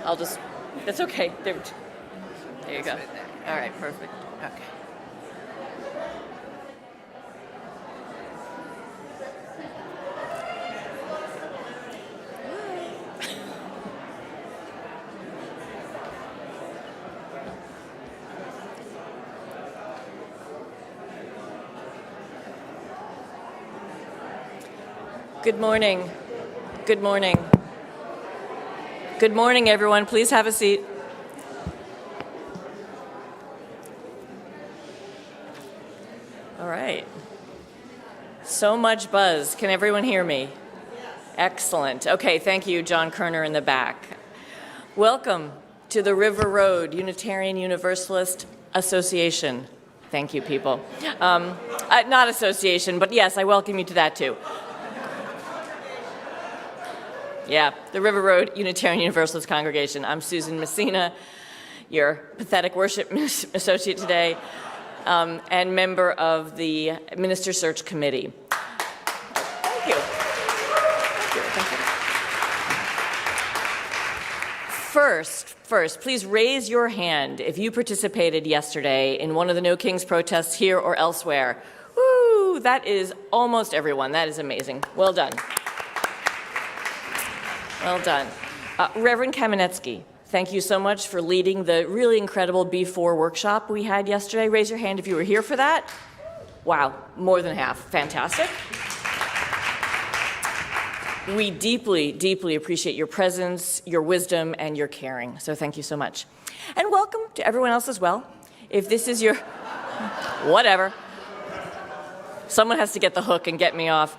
I'll just, that's okay. There you go. All right, perfect. Okay. Good morning. Good morning. Good morning, everyone. Please have a seat. All right. So much buzz. Can everyone hear me? Excellent. Okay, thank you, John Kerner in the back. Welcome to the River Road Unitarian Universalist Association. Thank you, people. Not association, but yes, I welcome you to that too. Yeah, the River Road Unitarian Universalist Congregation. I'm Susan Messina, your pathetic worship associate today, and member of the Minister Search Committee. Thank you. Thank you. First, please raise your hand if you participated yesterday in one of the No Kings protests here or elsewhere. Woo, that is almost everyone. That is amazing. Well done. Well done. Reverend Kaminetzky, thank you so much for leading the really incredible B4 workshop we had yesterday. Raise your hand if you were here for that. Wow, more than half. Fantastic. We deeply, deeply appreciate your presence, your wisdom, and your caring. So thank you so much. And welcome to everyone else as well. If this is your... whatever. Someone has to get the hook and get me off.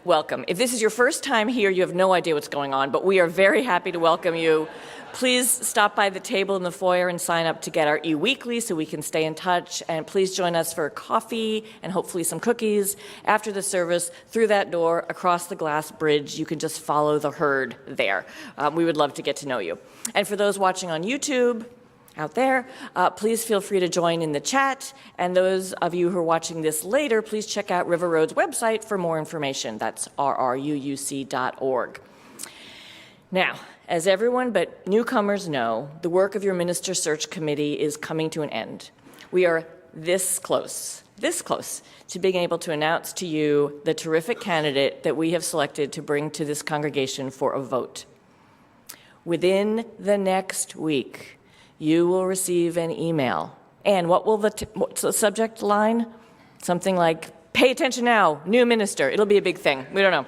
Welcome. If this is your first time here, you have no idea what's going on, but we are very happy to welcome you. Please stop by the table in the foyer and sign up to get our e-weekly so we can stay in touch. And please join us for coffee and hopefully some cookies after the service through that door across the glass bridge. You can just follow the herd there. We would love to get to know you. And for those watching on YouTube, out there, please feel free to join in the chat. And those of you who are watching this later, please check out River Road's website for more information. That's rruuc.org. Now, as everyone but newcomers know, the work of your Minister Search Committee is coming to an end. We are this close to being able to announce to you the terrific candidate that we have selected to bring to this congregation for a vote. Within the next week, you will receive an email. And what's the subject line? Something like, pay attention now, new minister. It'll be a big thing. We don't know.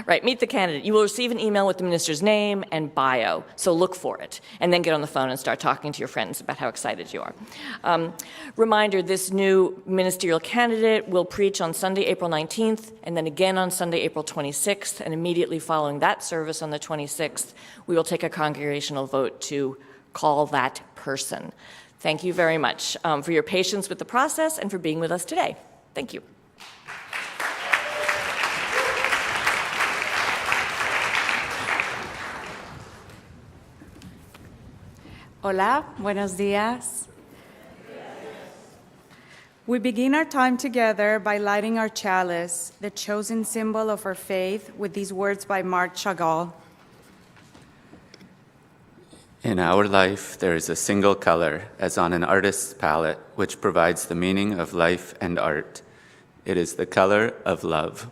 Right, meet the candidate. You will receive an email with the minister's name and bio, so look for it. And then get on the phone and start talking to your friends about how excited you are. Reminder, this new ministerial candidate will preach on Sunday, April 19th, and then again on Sunday, April 26th. And immediately following that service on the 26th, we will take a congregational vote to call that person. Thank you very much for your patience with the process and for being with us today. Thank you. Hola, buenos dias. We begin our time together by lighting our chalice, the chosen symbol of our faith, with these words by Marc Chagall. In our life, there is a single color, as on an artist's palette, which provides the meaning of life and art. It is the color of love.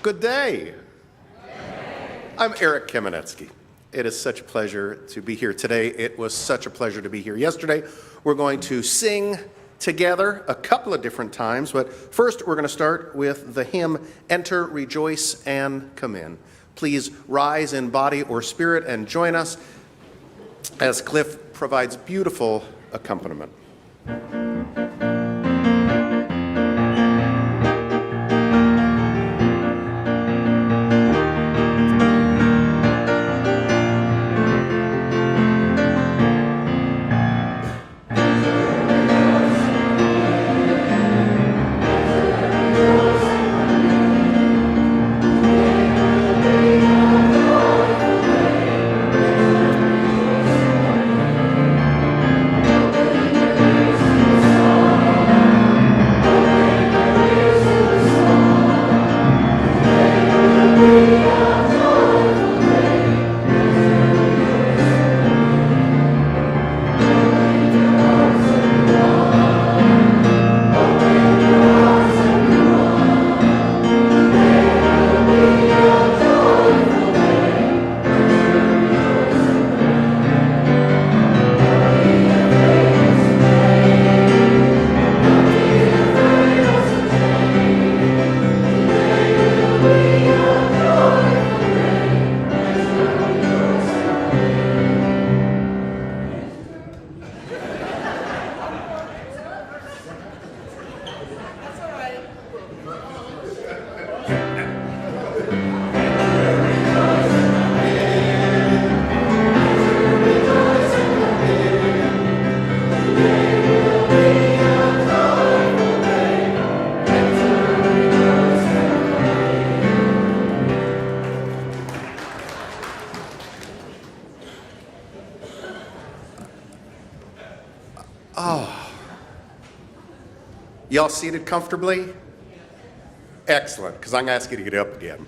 Good day. I'm Eric Kaminetzky. It is such a pleasure to be here today. It was such a pleasure to be here yesterday. We're going to sing together a couple of different times, but first we're going to start with the hymn, Enter, Rejoice, and Come In. Please rise in body or spirit and join us as Cliff provides beautiful accompaniment. Y'all seated comfortably? Excellent, because I'm going to ask you to get up again.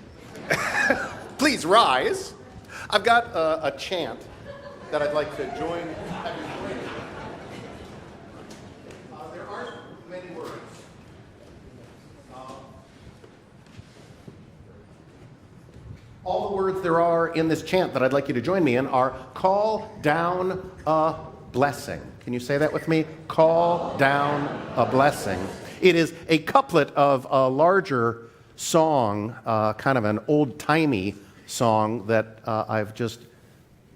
Please rise. I've got a chant that I'd like to join. There aren't many words. All the words there are in this chant that I'd like you to join me in are call down a blessing. Can you say that with me? Call down a blessing. It is a couplet of a larger song, kind of an old-timey song that I've just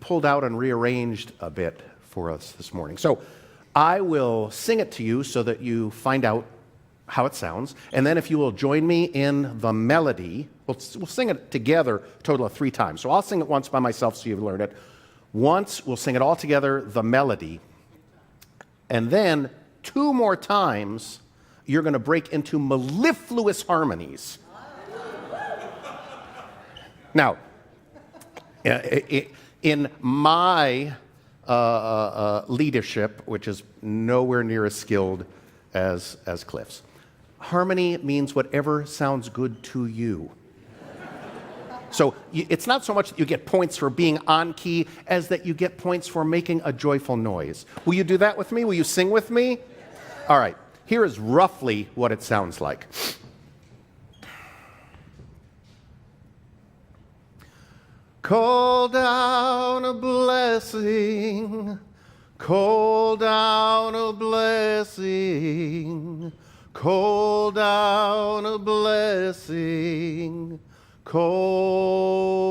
pulled out and rearranged a bit for us this morning. So I will sing it to you so that you find out how it sounds, and then if you will join me in the melody, we'll sing it together a total of 3 times. So I'll sing it once by myself so you've learned it. Once, we'll sing it all together, the melody, and then 2 more times, you're going to break into mellifluous harmonies. Now, in my leadership, which is nowhere near as skilled as Cliff's, harmony means whatever sounds good to you. So it's not so much that you get points for being on key as that you get points for making a joyful noise. Will you do that with me? Will you sing with me? All right. Here is roughly what it sounds like. Call down a blessing, call down a blessing, call down a blessing, call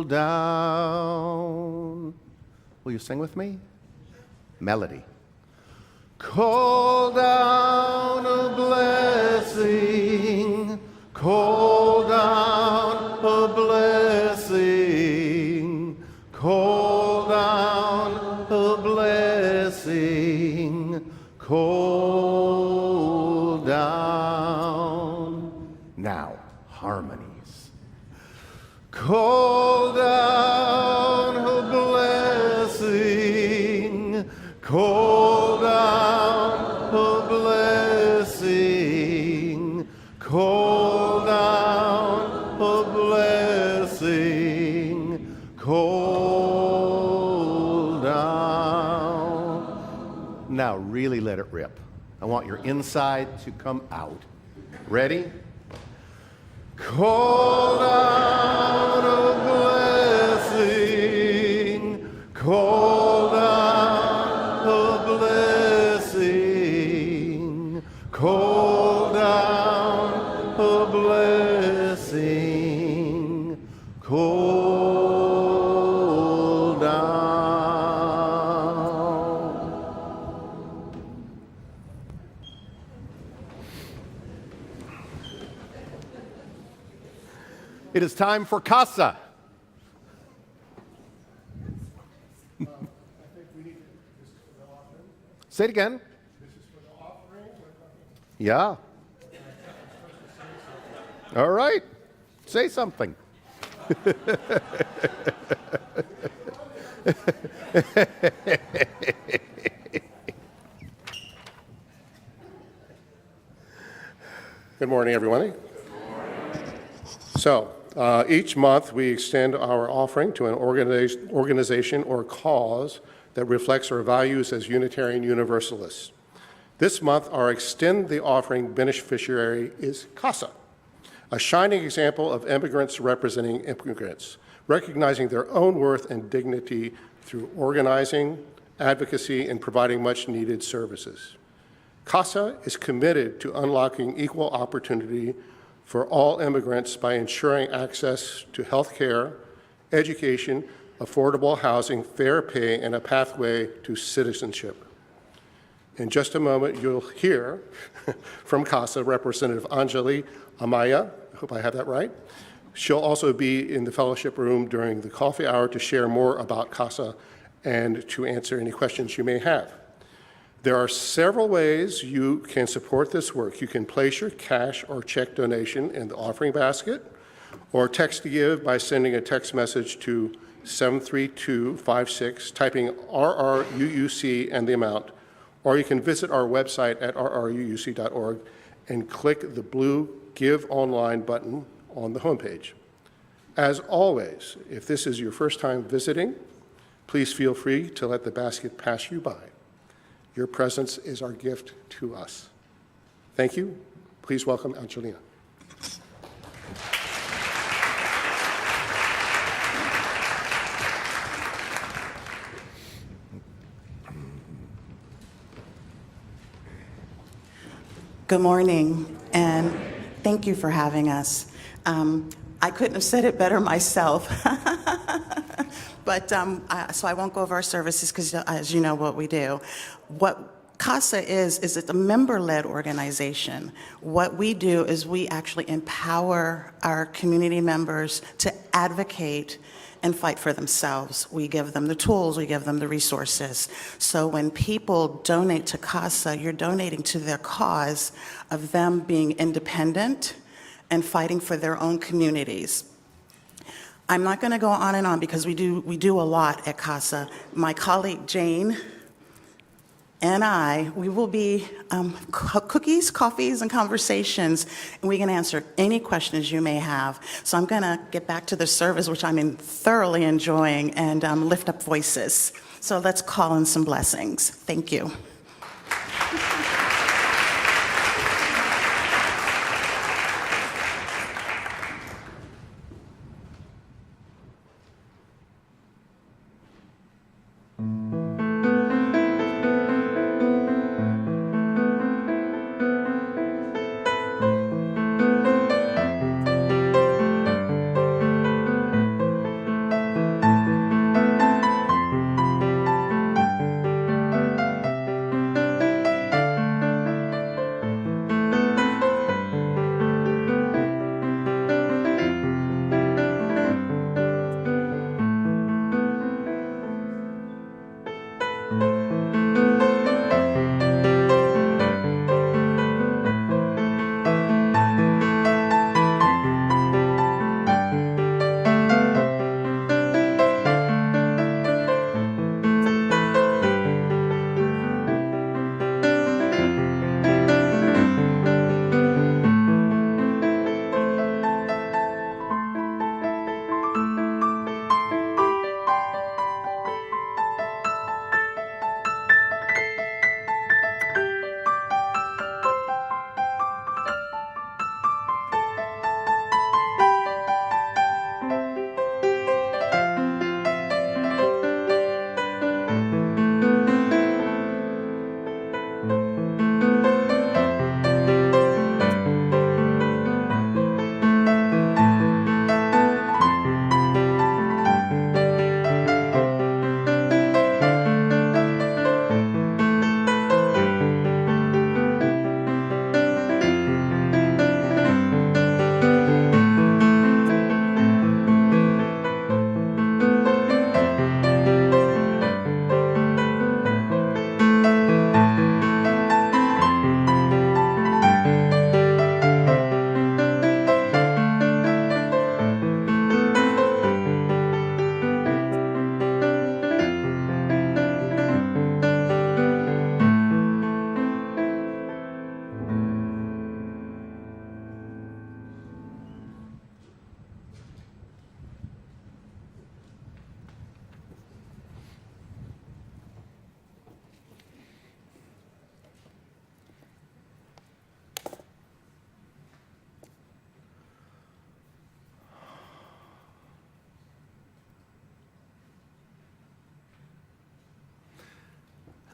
down. Will you sing with me? Melody. Call down a blessing, call down a blessing, call down a blessing, call down. Now, harmonies. Call down a blessing, call down a blessing, call down a blessing, call down. Now really let it rip. I want your inside to come out. Ready? Call down a blessing, call down a blessing, call down a blessing, call down. It is time for Casa. Say it again. This is for the offering? Yeah. All right. Say something. Good morning, everyone. So, each month we extend our offering to an organization or cause that reflects our values as Unitarian Universalists. This month, our Extend the Offering beneficiary is CASA, a shining example of immigrants representing immigrants, recognizing their own worth and dignity through organizing, advocacy, and providing much-needed services. CASA is committed to unlocking equal opportunity for all immigrants by ensuring access to health care, education, affordable housing, fair pay, and a pathway to citizenship. In just a moment, you'll hear from CASA Representative Anjali Amaya. I hope I have that right. She'll also be in the fellowship room during the coffee hour to share more about CASA and to answer any questions you may have. There are several ways you can support this work. You can place your cash or check donation in the offering basket, or text to give by sending a text message to 73256, typing RRUUC and the amount, or you can visit our website at rruuc.org and click the blue Give Online button on the homepage. As always, if this is your first time visiting, please feel free to let the basket pass you by. Your presence is our gift to us. Thank you. Please welcome Angelina. Good morning, and thank you for having us. I couldn't have said it better myself, but so I won't go over our services because, as you know, what we do. What CASA is it's a member-led organization. What we do is we actually empower our community members to advocate and fight for themselves. We give them the tools, we give them the resources. So when people donate to CASA, you're donating to their cause of them being independent and fighting for their own communities. I'm not gonna go on and on because we do a lot at CASA. My colleague Jane and we will be cookies, coffees, and conversations, and we can answer any questions you may have. So I'm gonna get back to the service, which I'm thoroughly enjoying, and lift up voices. So let's call in some blessings. Thank you.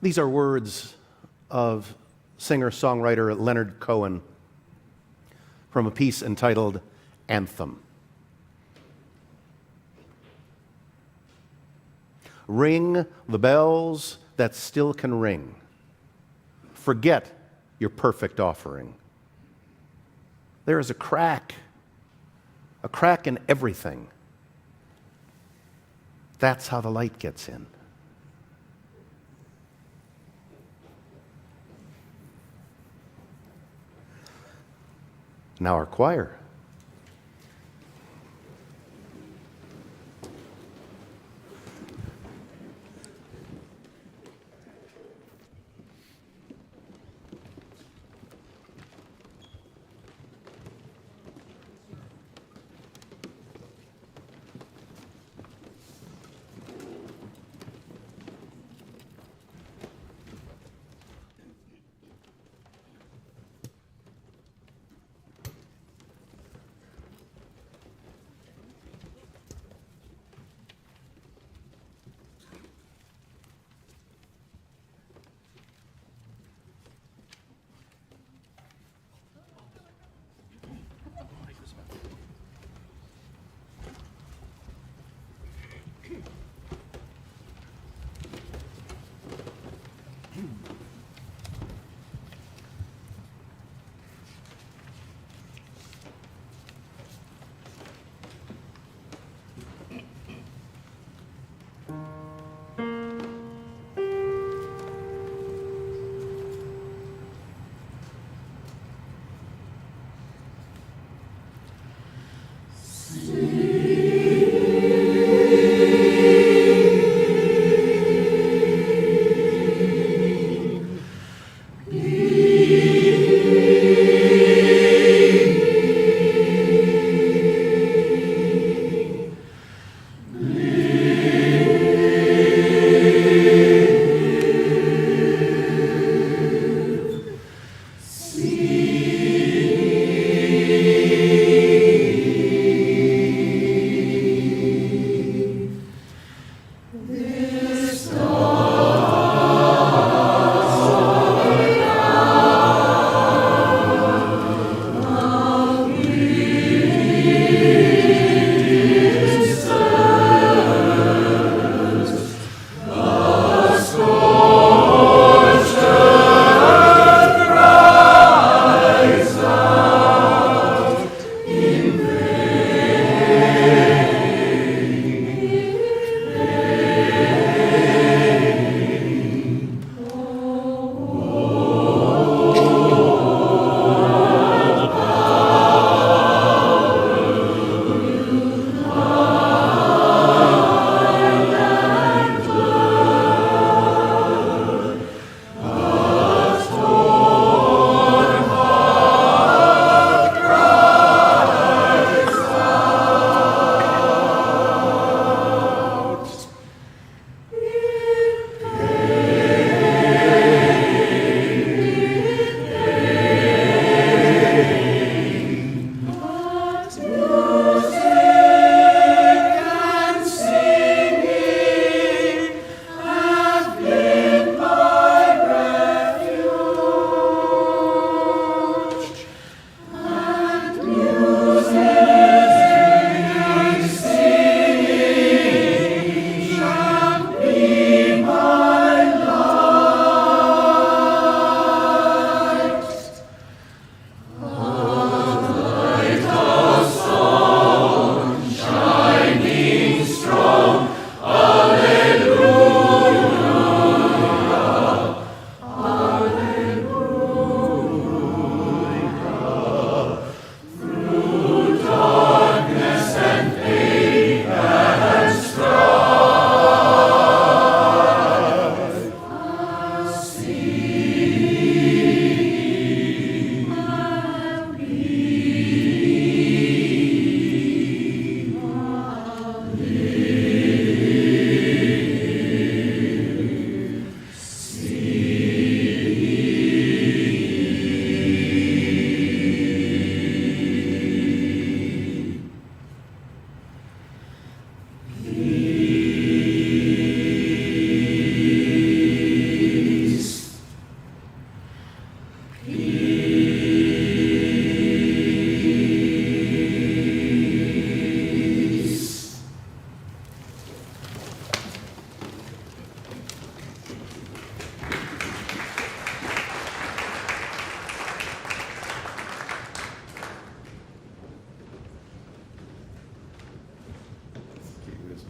These are words of singer-songwriter Leonard Cohen from a piece entitled Anthem. Ring the bells that still can ring. Forget your perfect offering. There is a crack in everything. That's how the light gets in. Now our choir.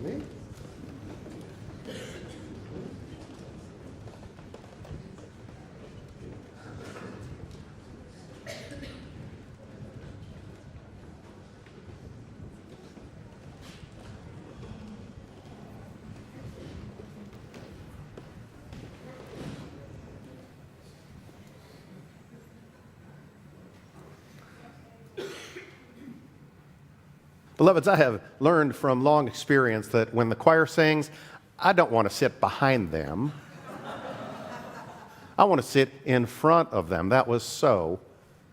Me? Beloveds, I have learned from long experience that when the choir sings, I don't want to sit behind them. I want to sit in front of them. That was so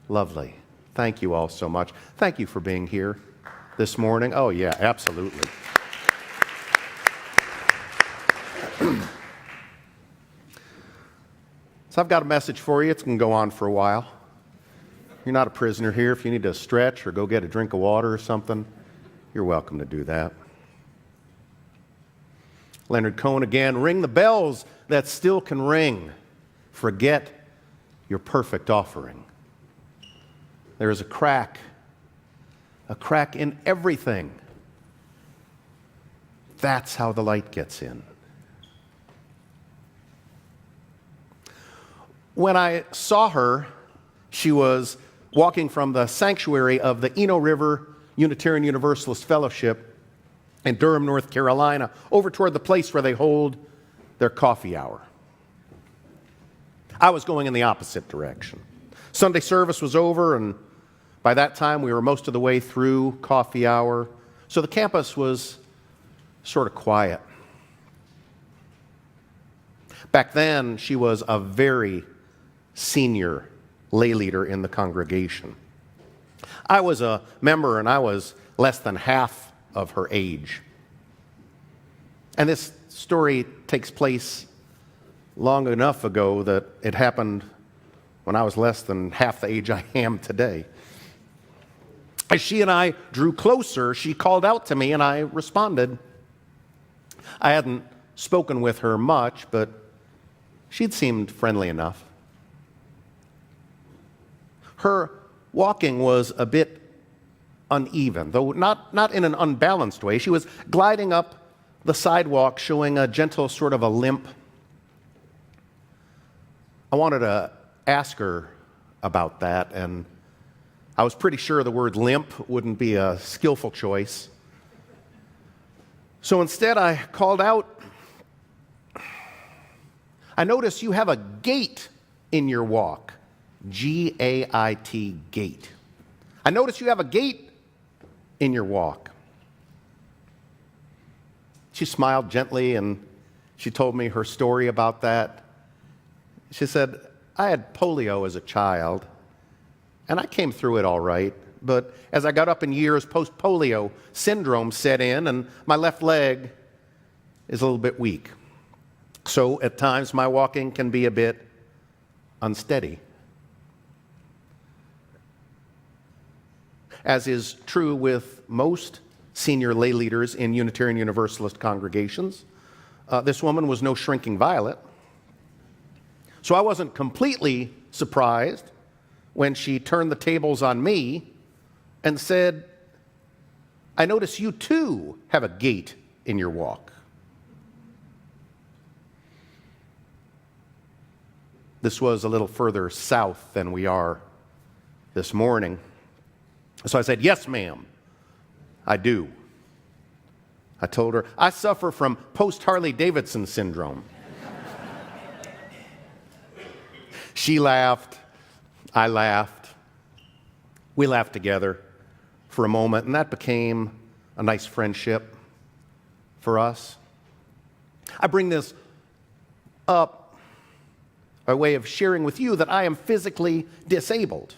lovely. Thank you all so much. Thank you for being here this morning. Oh, yeah, absolutely. So I've got a message for you. It's going to go on for a while. You're not a prisoner here. If you need to stretch or go get a drink of water or something, you're welcome to do that. Leonard Cohen again. Ring the bells that still can ring. Forget your perfect offering. There is a crack in everything. That's how the light gets in. When I saw her, she was walking from the sanctuary of the Eno River Unitarian Universalist Fellowship in Durham, North Carolina, over toward the place where they hold their coffee hour. I was going in the opposite direction. Sunday service was over, and by that time we were most of the way through coffee hour, so the campus was sort of quiet. Back then, she was a very senior lay leader in the congregation. I was a member, and I was less than half of her age. And this story takes place long enough ago that it happened when I was less than half the age I am today. As she and I drew closer, she called out to me, and I responded. I hadn't spoken with her much, but she'd seemed friendly enough. Her walking was a bit uneven, though not in an unbalanced way. She was gliding up the sidewalk, showing a gentle sort of a limp. I wanted to ask her about that, and I was pretty sure the word limp wouldn't be a skillful choice. So instead, I called out, "I notice you have a gait in your walk." G-A-I-T, gait. I notice you have a gait in your walk. She smiled gently, and she told me her story about that. She said, "I had polio as a child, and I came through it all right. But as I got up in years, post-polio syndrome set in, and my left leg is a little bit weak. So at times, my walking can be a bit unsteady. As is true with most senior lay leaders in Unitarian Universalist congregations, this woman was no shrinking violet. So I wasn't completely surprised when she turned the tables on me and said, "I notice you too have a gait in your walk." This was a little further south than we are this morning. So I said, "Yes, ma'am, I do." I told her, "I suffer from post-Harley-Davidson syndrome." She laughed. I laughed. We laughed together for a moment, and that became a nice friendship for us. I bring this up by way of sharing with you that I am physically disabled.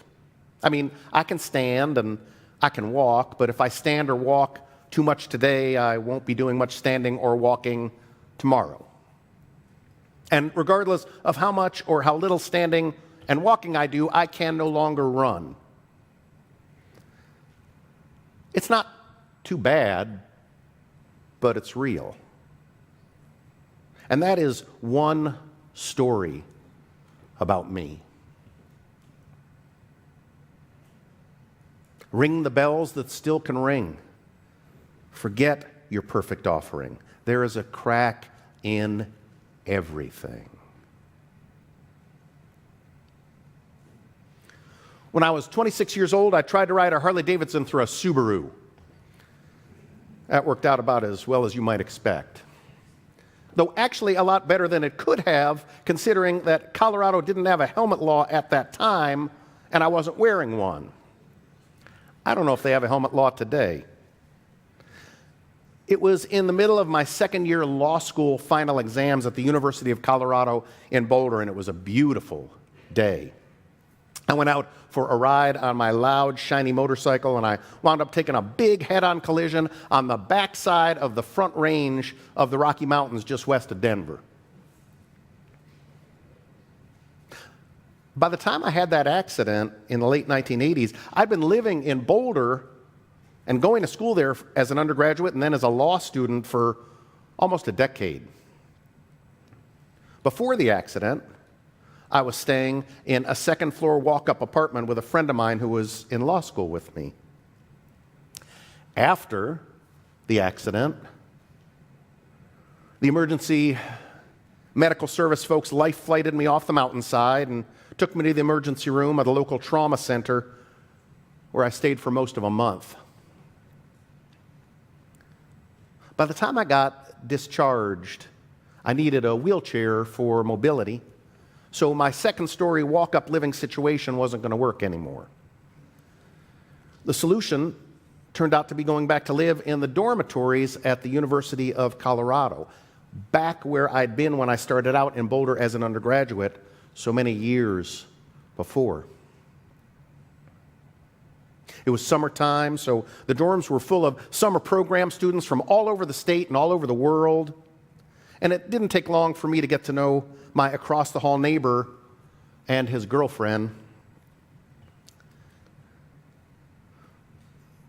I mean, I can stand and I can walk, but if I stand or walk too much today, I won't be doing much standing or walking tomorrow. And regardless of how much or how little standing and walking I do, I can no longer run. It's not too bad, but it's real. And that is one story about me. Ring the bells that still can ring. Forget your perfect offering. There is a crack in everything. When I was 26 years old, I tried to ride a Harley Davidson through a Subaru. That worked out about as well as you might expect. Though actually a lot better than it could have, considering that Colorado didn't have a helmet law at that time, and I wasn't wearing one. I don't know if they have a helmet law today. It was in the middle of my second year law school final exams at the University of Colorado in Boulder, and it was a beautiful day. I went out for a ride on my loud, shiny motorcycle, and I wound up taking a big head-on collision on the backside of the front range of the Rocky Mountains just west of Denver. By the time I had that accident in the late 1980s, I'd been living in Boulder and going to school there as an undergraduate and then as a law student for almost a decade. Before the accident, I was staying in a second-floor walk-up apartment with a friend of mine who was in law school with me. After the accident, the emergency medical service folks life-flighted me off the mountainside and took me to the emergency room at a local trauma center where I stayed for most of a month. By the time I got discharged, I needed a wheelchair for mobility, so my second-story walk-up living situation wasn't going to work anymore. The solution turned out to be going back to live in the dormitories at the University of Colorado, back where I'd been when I started out in Boulder as an undergraduate so many years before. It was summertime, so the dorms were full of summer program students from all over the state and all over the world. And it didn't take long for me to get to know my across-the-hall neighbor and his girlfriend.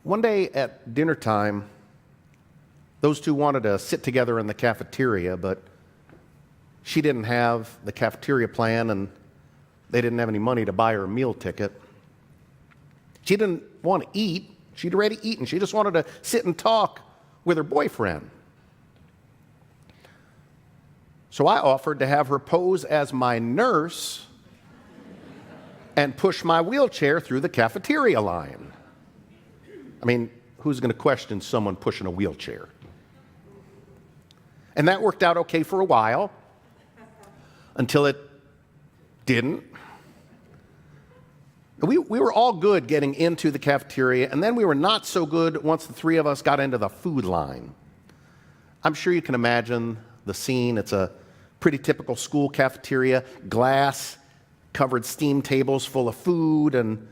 One day at dinner time, those two wanted to sit together in the cafeteria, but she didn't have the cafeteria plan, and they didn't have any money to buy her a meal ticket. She didn't want to eat. She'd already eaten. She just wanted to sit and talk with her boyfriend. So I offered to have her pose as my nurse and push my wheelchair through the cafeteria line. I mean, who's going to question someone pushing a wheelchair? And that worked out okay for a while, until it didn't. We were all good getting into the cafeteria, and then we were not so good once the three of us got into the food line. I'm sure you can imagine the scene. It's a pretty typical school cafeteria, glass-covered steam tables full of food and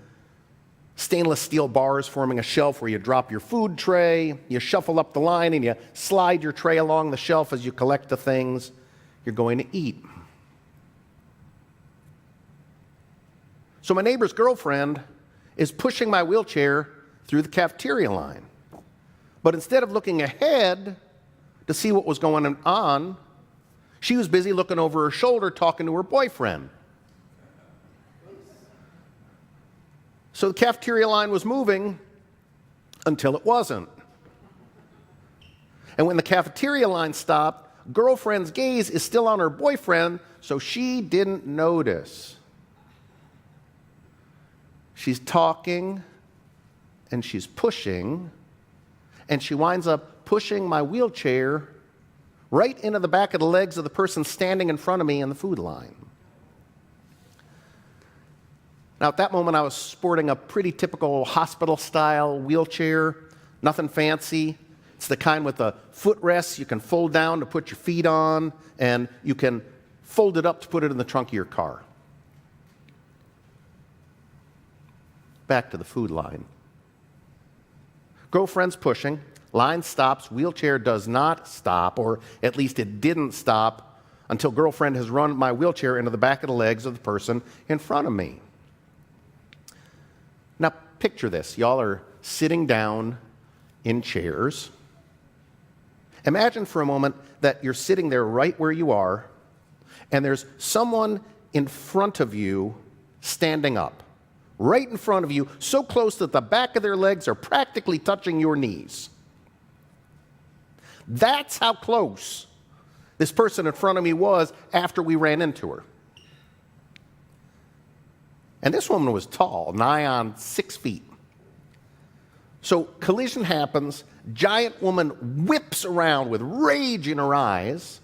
stainless steel bars forming a shelf where you drop your food tray, you shuffle up the line, and you slide your tray along the shelf as you collect the things you're going to eat. So my neighbor's girlfriend is pushing my wheelchair through the cafeteria line. But instead of looking ahead to see what was going on, she was busy looking over her shoulder talking to her boyfriend. So the cafeteria line was moving until it wasn't. And when the cafeteria line stopped, girlfriend's gaze is still on her boyfriend, so she didn't notice. She's talking, and she's pushing, and she winds up pushing my wheelchair right into the back of the legs of the person standing in front of me in the food line. Now, at that moment, I was sporting a pretty typical hospital-style wheelchair, nothing fancy. It's the kind with the footrests you can fold down to put your feet on, and you can fold it up to put it in the trunk of your car. Back to the food line. Girlfriend's pushing, line stops, wheelchair does not stop, or at least it didn't stop until girlfriend has run my wheelchair into the back of the legs of the person in front of me. Now picture this. Y'all are sitting down in chairs. Imagine for a moment that you're sitting there right where you are, and there's someone in front of you standing up. Right in front of you, so close that the back of their legs are practically touching your knees. That's how close this person in front of me was after we ran into her. And this woman was tall, nigh on 6 feet. So collision happens, giant woman whips around with rage in her eyes.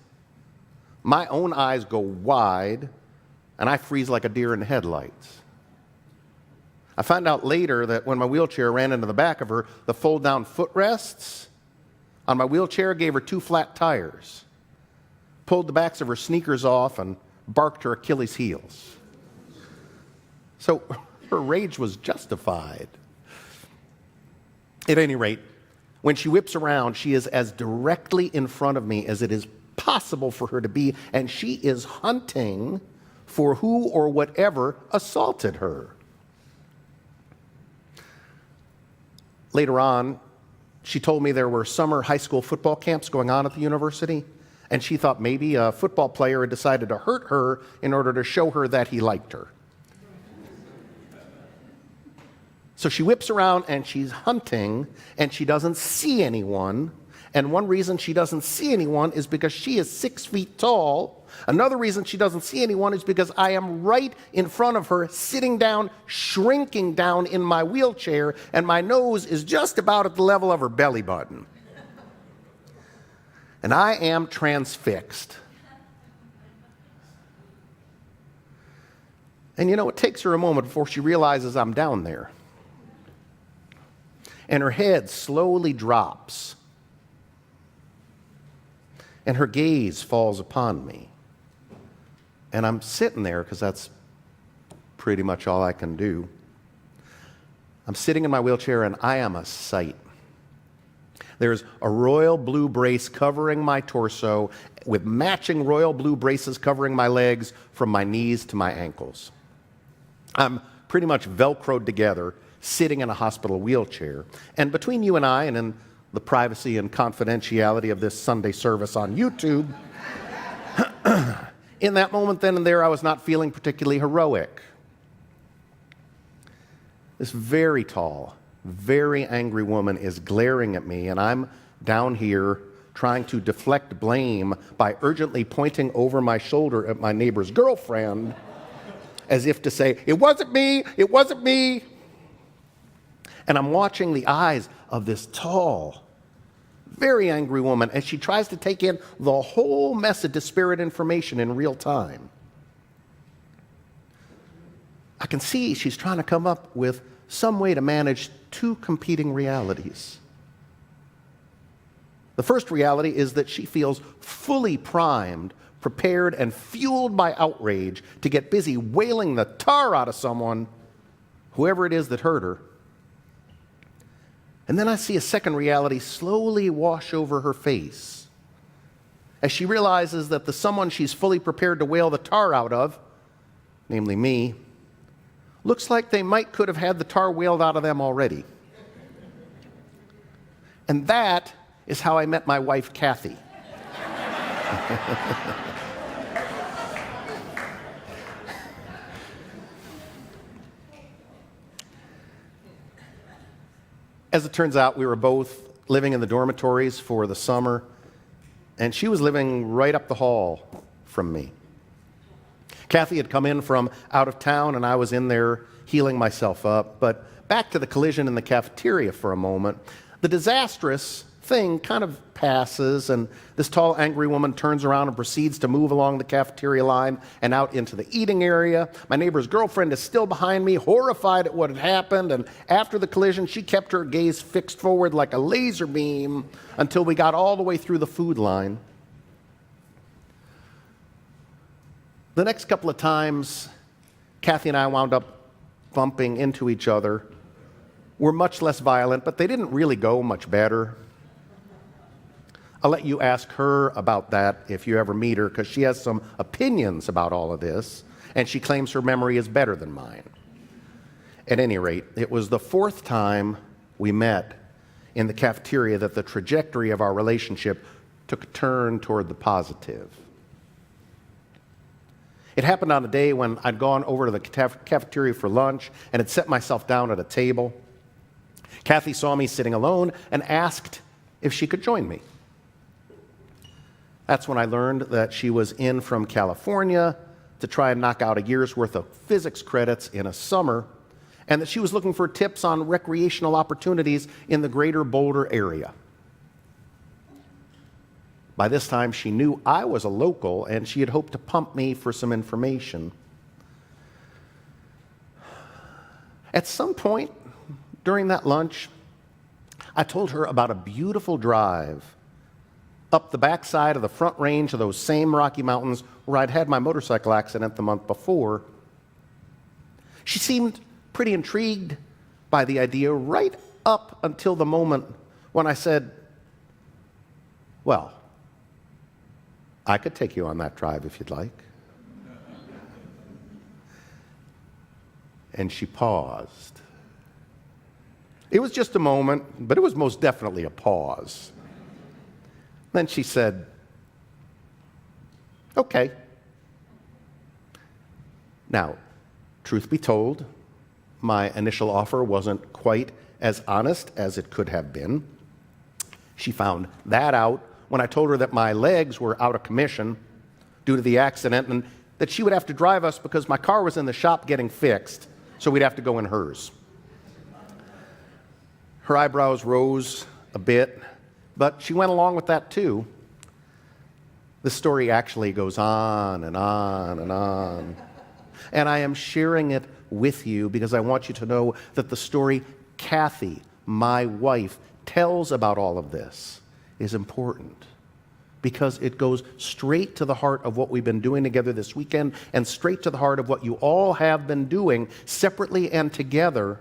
My own eyes go wide, and I freeze like a deer in the headlights. I found out later that when my wheelchair ran into the back of her, the fold-down footrests on my wheelchair gave her 2 flat tires, pulled the backs of her sneakers off, and barked her Achilles heels. So her rage was justified. At any rate, when she whips around, she is as directly in front of me as it is possible for her to be, and she is hunting for who or whatever assaulted her. Later on, she told me there were summer high school football camps going on at the university, and she thought maybe a football player had decided to hurt her in order to show her that he liked her. So she whips around and she's hunting, and she doesn't see anyone. And one reason she doesn't see anyone is because she is 6 feet tall. Another reason she doesn't see anyone is because I am right in front of her, sitting down, shrinking down in my wheelchair, and my nose is just about at the level of her belly button. And I am transfixed. And you know, it takes her a moment before she realizes I'm down there. And her head slowly drops. And her gaze falls upon me. And I'm sitting there because that's pretty much all I can do. I'm sitting in my wheelchair and I am a sight. There's a royal blue brace covering my torso with matching royal blue braces covering my legs from my knees to my ankles. I'm pretty much Velcroed together, sitting in a hospital wheelchair. And between you and I, and in the privacy and confidentiality of this Sunday service on YouTube, in that moment then and there, I was not feeling particularly heroic. This very tall, very angry woman is glaring at me, and I'm down here trying to deflect blame by urgently pointing over my shoulder at my neighbor's girlfriend, as if to say, "It wasn't me, it wasn't me." And I'm watching the eyes of this tall, very angry woman as she tries to take in the whole mess of disparate information in real time. I can see she's trying to come up with some way to manage 2 competing realities. The first reality is that she feels fully primed, prepared, and fueled by outrage to get busy wailing the tar out of someone, whoever it is that hurt her. And then I see a second reality slowly wash over her face as she realizes that the someone she's fully prepared to wail the tar out of, namely me, looks like they could have had the tar wailed out of them already. And that is how I met my wife, Kathy. As it turns out, we were both living in the dormitories for the summer, and she was living right up the hall from me. Kathy had come in from out of town, and I was in there healing myself up. But back to the collision in the cafeteria for a moment. The disastrous thing kind of passes, and this tall, angry woman turns around and proceeds to move along the cafeteria line and out into the eating area. My neighbor's girlfriend is still behind me, horrified at what had happened, and after the collision, she kept her gaze fixed forward like a laser beam until we got all the way through the food line. The next couple of times Kathy and I wound up bumping into each other were much less violent, but they didn't really go much better. I'll let you ask her about that if you ever meet her, because she has some opinions about all of this, and she claims her memory is better than mine. At any rate, it was the 4th time we met in the cafeteria that the trajectory of our relationship took a turn toward the positive. It happened on a day when I'd gone over to the cafeteria for lunch and had set myself down at a table. Kathy saw me sitting alone and asked if she could join me. That's when I learned that she was in from California to try and knock out a year's worth of physics credits in a summer, and that she was looking for tips on recreational opportunities in the greater Boulder area. By this time, she knew I was a local, and she had hoped to pump me for some information. At some point during that lunch, I told her about a beautiful drive up the backside of the Front Range of those same Rocky Mountains where I'd had my motorcycle accident the month before. She seemed pretty intrigued by the idea right up until the moment when I said, "Well, I could take you on that drive if you'd like." And she paused. It was just a moment, but it was most definitely a pause. Then she said, "Okay." Now, truth be told, my initial offer wasn't quite as honest as it could have been. She found that out when I told her that my legs were out of commission due to the accident and that she would have to drive us because my car was in the shop getting fixed, so we'd have to go in hers. Her eyebrows rose a bit, but she went along with that too. The story actually goes on and on and on. And I am sharing it with you because I want you to know that the story Kathy, my wife, tells about all of this is important because it goes straight to the heart of what we've been doing together this weekend and straight to the heart of what you all have been doing separately and together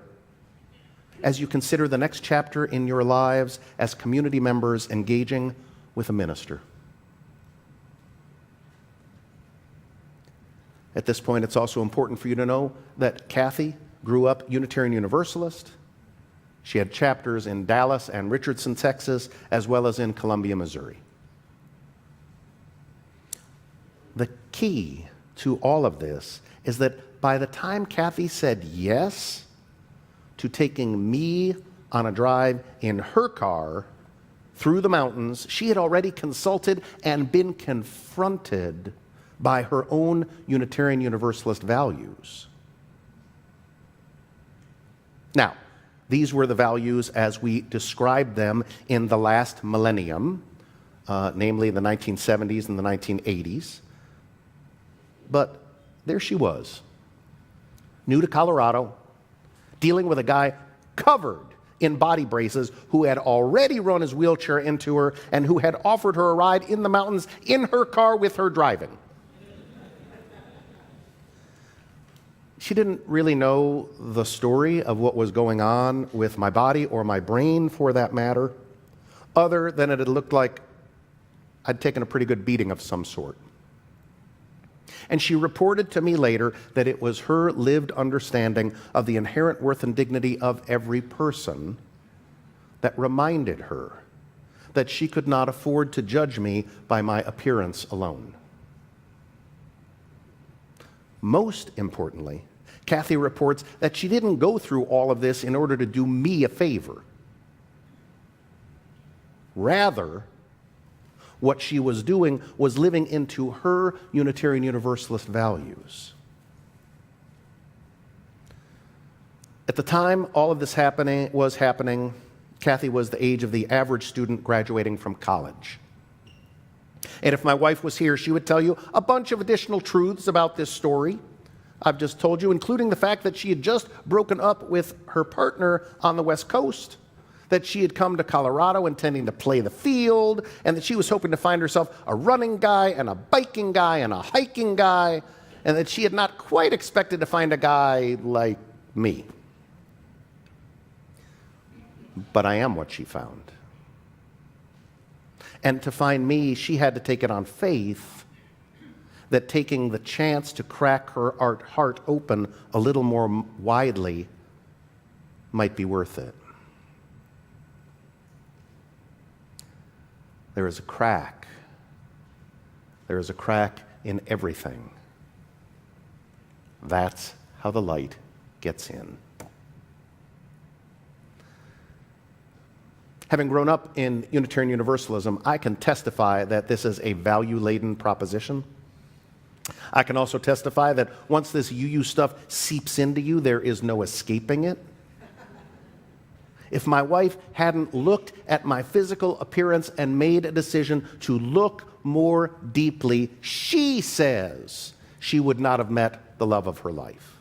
as you consider the next chapter in your lives as community members engaging with a minister. At this point, it's also important for you to know that Kathy grew up Unitarian Universalist. She had chapters in Dallas and Richardson, Texas, as well as in Columbia, Missouri. The key to all of this is that by the time Kathy said yes to taking me on a drive in her car through the mountains, she had already consulted and been confronted by her own Unitarian Universalist values. Now, these were the values as we described them in the last millennium, namely the 1970s and the 1980s. But there she was, new to Colorado, dealing with a guy covered in body braces who had already run his wheelchair into her and who had offered her a ride in the mountains in her car with her driving. She didn't really know the story of what was going on with my body or my brain, for that matter, other than it had looked like I'd taken a pretty good beating of some sort. And she reported to me later that it was her lived understanding of the inherent worth and dignity of every person that reminded her that she could not afford to judge me by my appearance alone. Most importantly, Kathy reports that she didn't go through all of this in order to do me a favor. Rather, what she was doing was living into her Unitarian Universalist values. At the time all of this was happening, Kathy was the age of the average student graduating from college. And if my wife was here, she would tell you a bunch of additional truths about this story I've just told you, including the fact that she had just broken up with her partner on the West Coast, that she had come to Colorado intending to play the field, and that she was hoping to find herself a running guy and a biking guy and a hiking guy, and that she had not quite expected to find a guy like me. But I am what she found. And to find me, she had to take it on faith that taking the chance to crack her heart open a little more widely might be worth it. There is a crack. There is a crack in everything. That's how the light gets in. Having grown up in Unitarian Universalism, I can testify that this is a value-laden proposition. I can also testify that once this UU stuff seeps into you, there is no escaping it. If my wife hadn't looked at my physical appearance and made a decision to look more deeply, she says she would not have met the love of her life.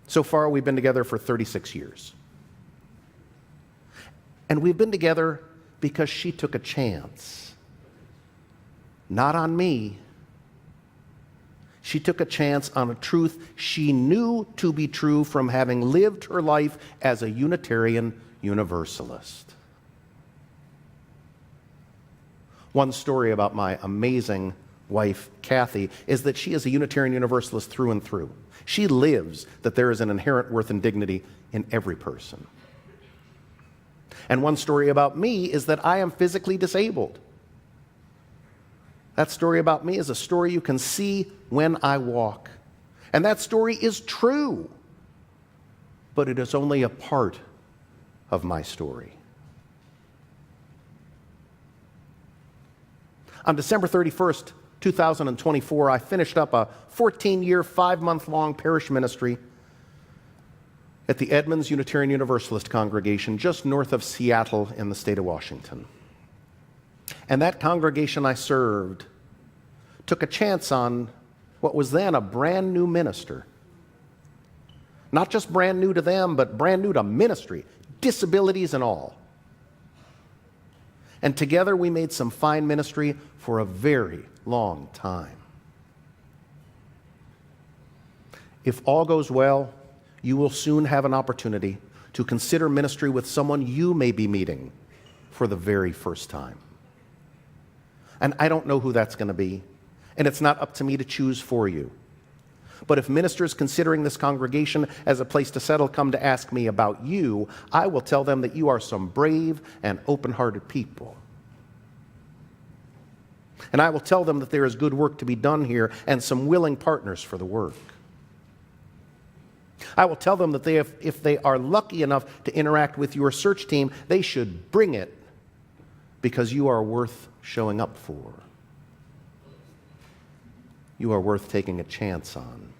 So far, we've been together for 36 years. And we've been together because she took a chance. Not on me. She took a chance on a truth she knew to be true from having lived her life as a Unitarian Universalist. One story about my amazing wife, Kathy, is that she is a Unitarian Universalist through and through. She lives that there is an inherent worth and dignity in every person. And one story about me is that I am physically disabled. That story about me is a story you can see when I walk. And that story is true, but it is only a part of my story. On December 31st, 2024, I finished up a 14-year, 5-month-long parish ministry at the Edmonds Unitarian Universalist congregation just north of Seattle in the state of Washington. And that congregation I served took a chance on what was then a brand new minister. Not just brand new to them, but brand new to ministry, disabilities and all. And together we made some fine ministry for a very long time. If all goes well, you will soon have an opportunity to consider ministry with someone you may be meeting for the very first time. And I don't know who that's going to be, and it's not up to me to choose for you. But if ministers considering this congregation as a place to settle come to ask me about you, I will tell them that you are some brave and open-hearted people. And I will tell them that there is good work to be done here and some willing partners for the work. I will tell them that if they are lucky enough to interact with your search team, they should bring it because you are worth showing up for. You are worth taking a chance on.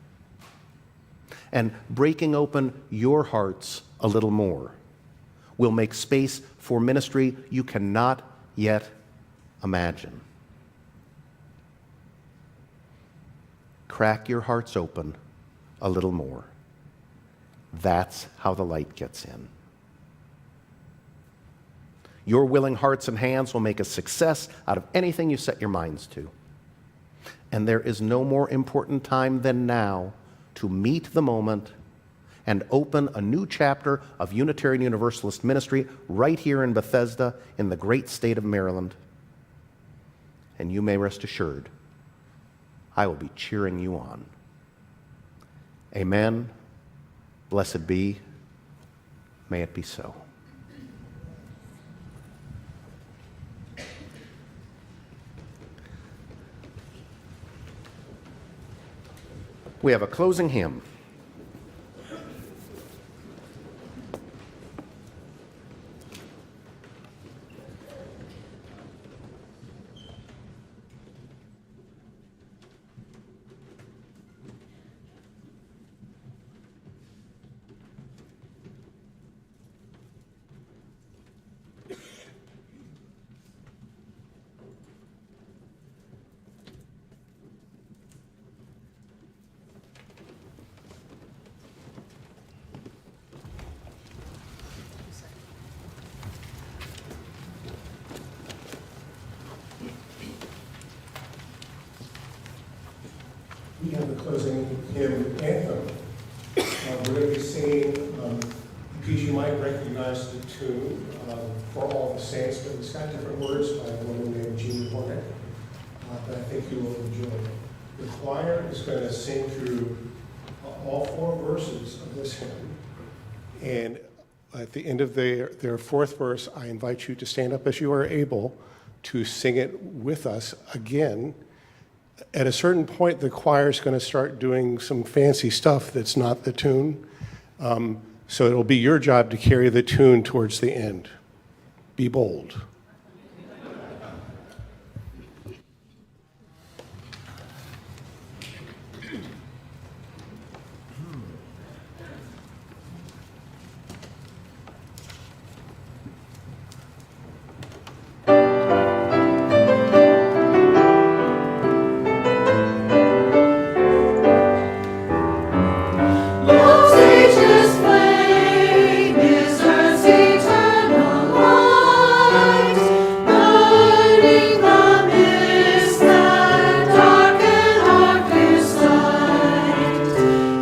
And breaking open your hearts a little more will make space for ministry you cannot yet imagine. Crack your hearts open a little more. That's how the light gets in. Your willing hearts and hands will make a success out of anything you set your minds to. And there is no more important time than now to meet the moment and open a new chapter of Unitarian Universalist ministry right here in Bethesda in the great state of Maryland. And you may rest assured, I will be cheering you on. Amen. Blessed be. May it be so. We have a closing hymn. We have the closing hymn anthem. We're going to be singing a piece you might recognize the tune, For All the Saints, but it's got different words by a woman named Jean Hornet that I think you will enjoy. The choir is going to sing through all 4 verses of this hymn, and at the end of their fourth verse, I invite you to stand up as you are able to sing it with us again. At a certain point, the choir is going to start doing some fancy stuff that's not the tune. So it'll be your job to carry the tune towards the end. Be bold. Love's ageless flame is earth's eternal light, burning the mist that darkened our clear sight,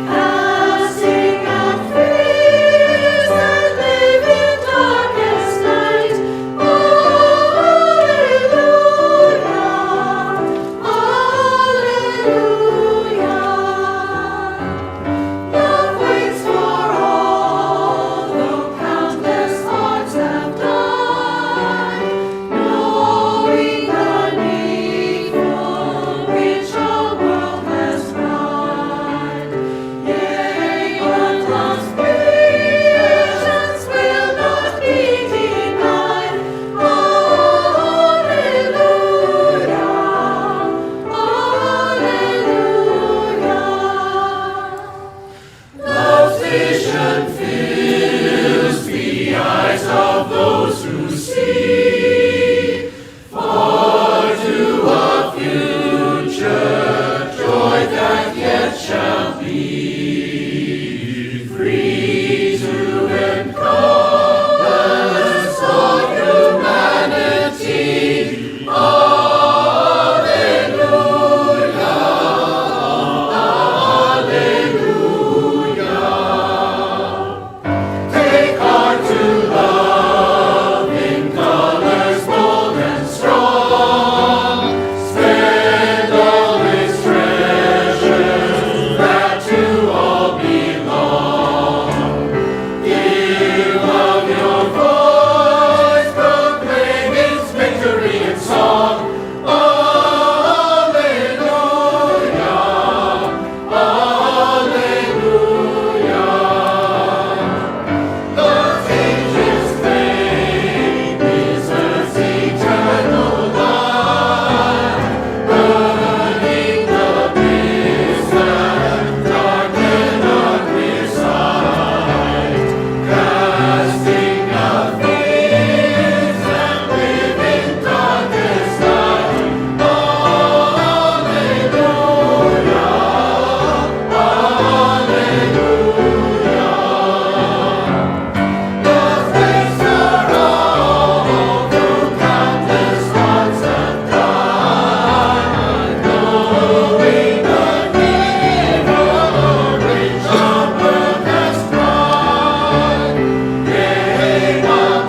casting out fears that live in darkest night. Alleluia, alleluia. Love waits for all, though countless hearts have died, knowing the need for which our world has cried. Yea, but love's patience will not be denied. Alleluia, alleluia. Love's vision fills the eyes of those who see, far to a future joy that yet shall be, free to encompass all humanity. Take heart to love in colors bold and strong. Spend all its treasures that to all belong. Give of your voice, proclaim its victory and song. Alleluia, alleluia. Love's ageless flame is earth's eternal light, burning the mist that darkened our clear sight, casting out fears that live in darkest night. Alleluia, alleluia. Love waits for all, though countless hearts have died, knowing the need for which our world has cried. Yea, but love's patience will not be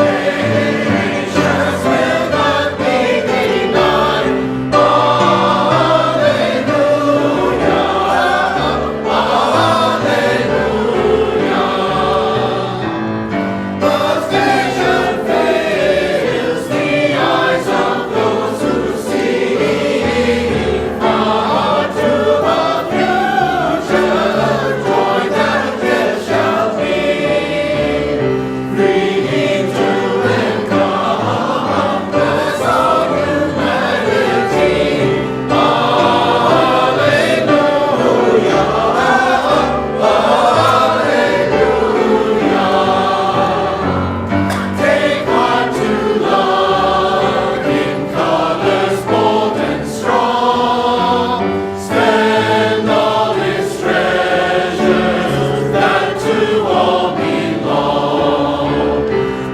denied. Alleluia, alleluia. Love's vision fills the eyes of those who see, far to a future joy that yet shall be, bringing to encompass all humanity. Alleluia, alleluia. Take heart to love in colors bold and strong. Spend all its treasures that to all belong.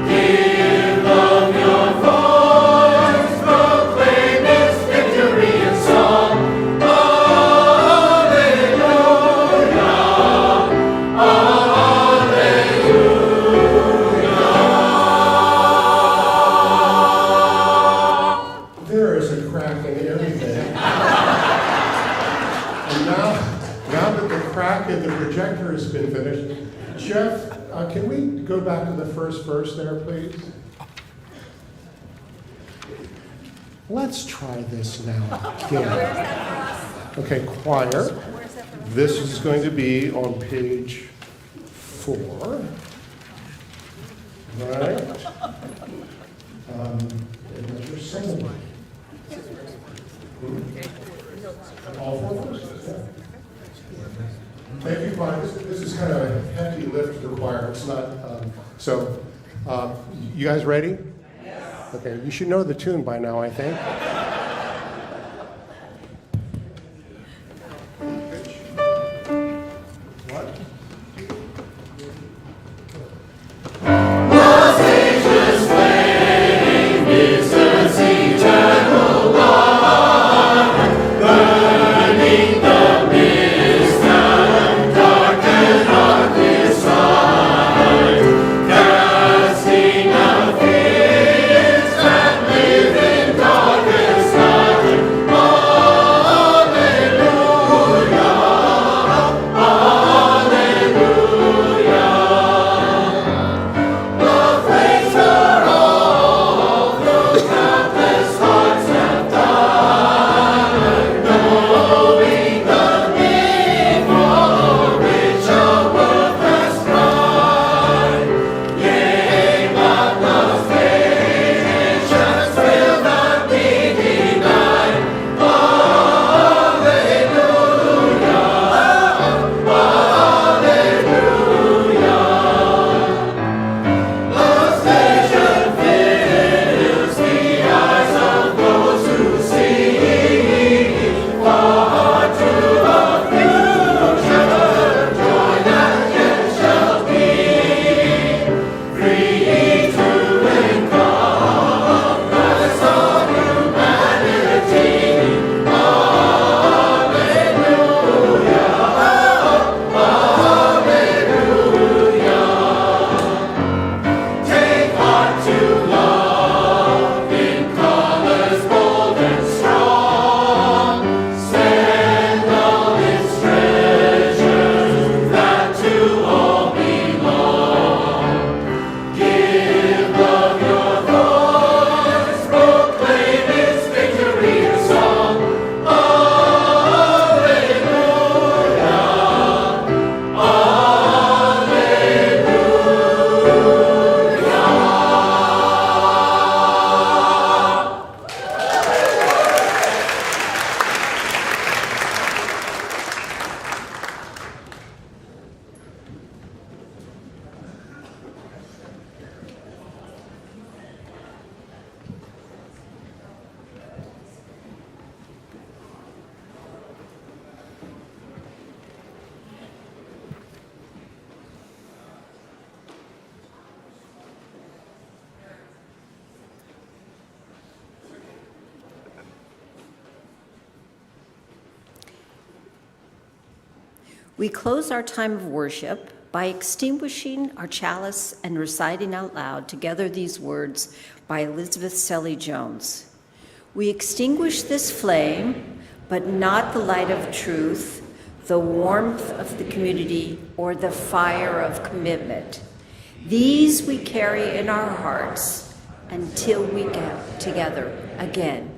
Give of your voice, proclaim its victory and song. Alleluia, There is a crack in everything. And now that the crack in the projector has been finished, Jeff, can we go back to the first verse there, please? Let's try this now again. Okay, choir. This is going to be on page 4. Right? And that's your symbol. All 4 verses, yeah. If you find this is kind of a hefty lift to the choir. It's not, you guys ready? Yes. Okay, you should know the tune by now, I think. We close our time of worship by extinguishing our chalice and reciting out loud together these words by Elizabeth Selly Jones. We extinguish this flame, but not the light of truth, the warmth of the community, or the fire of commitment. These we carry in our hearts until we get together again.